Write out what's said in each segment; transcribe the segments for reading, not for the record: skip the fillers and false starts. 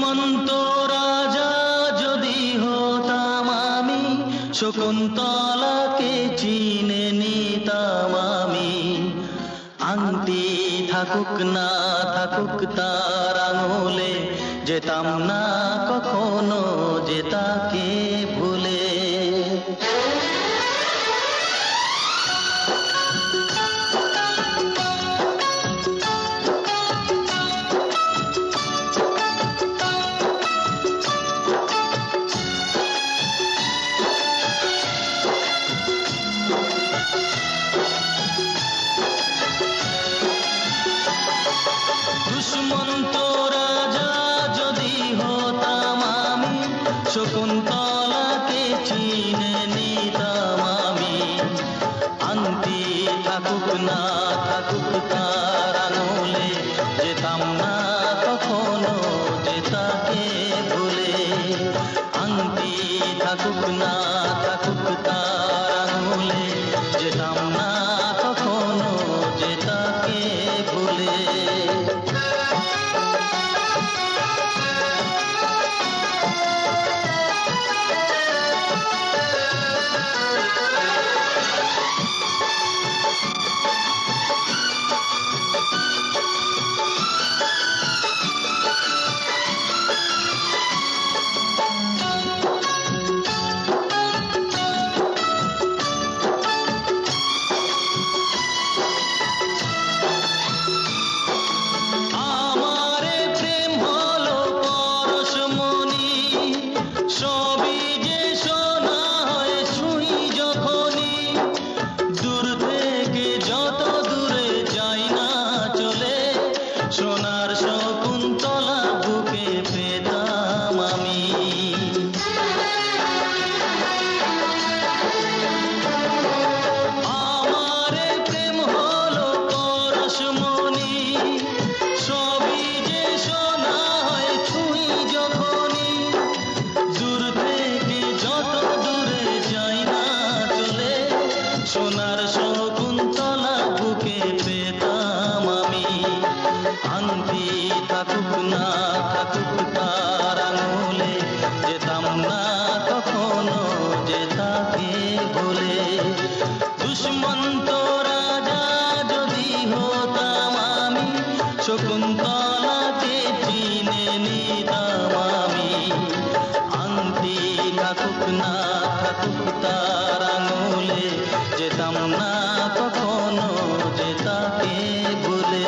দুষ্মন্ত রাজা যদি হতাম আমি, শকুন্তলাকে চিনে নিতাম আমি। আংটি থাকুক না থাকুক তার আঙুলে, যেতাম না কখনো যে তাকে ভুলে। দুষ্মন্ত রাজা যদি হতাম আমি, শকুন্তলাকে চিনে নিতাম আমি। আংটি থাকুক না থাকুক তার আঙুলে, যেতাম না কখনো যে তাকে ভুলে। আংটি থাকুক না থাকুক তার আঙুলে, যেতাম না কখনো যে তাকে ভুলে। সোনার শকুন্তলা বুকে পেতাম আমি। আমারে প্রেম হলো পরশমণি, সবই যে সোনা হয় ছুঁই যখনই। দূর থেকে যত দূরে যাই না চলে, সোনার শকুন্তলা বুকে পেতাম আমি। আংটি থাকুক না থাকুক তার আঙুলে, যেতাম না কখনো যে তাকে ভুলে। দুষ্মন্ত রাজা যদি হতাম আমি, শকুন্তলাকে চিনে নিতাম আমি। আংটি থাকুক না থাকুক তার আঙুলে, যেতাম না কখনো যে তাকে ভুলে।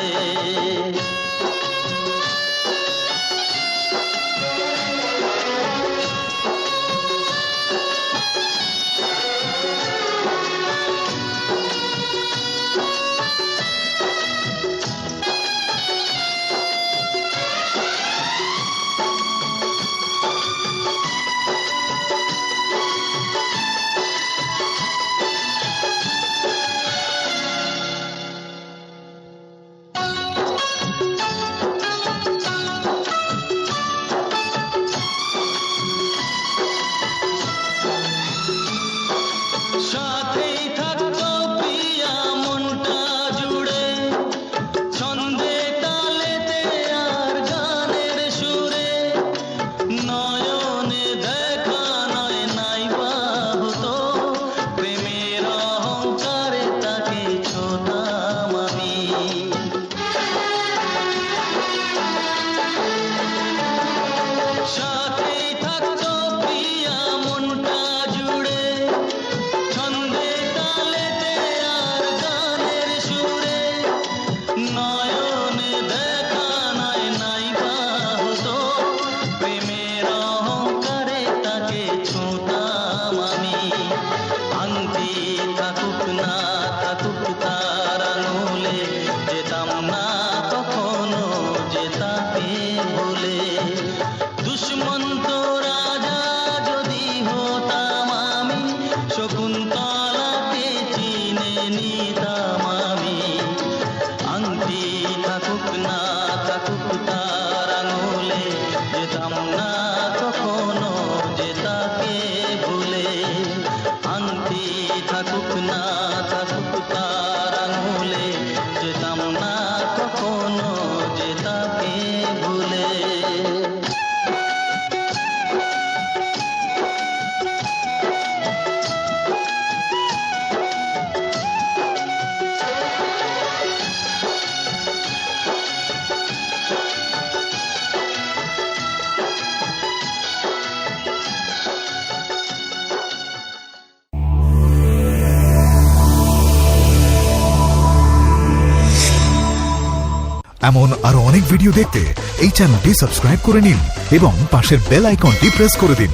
এমন আরো অনেক ভিডিও দেখতে এই চ্যানেলটি সাবস্ক্রাইব করে নিন এবং পাশের বেল আইকনটি প্রেস করে দিন।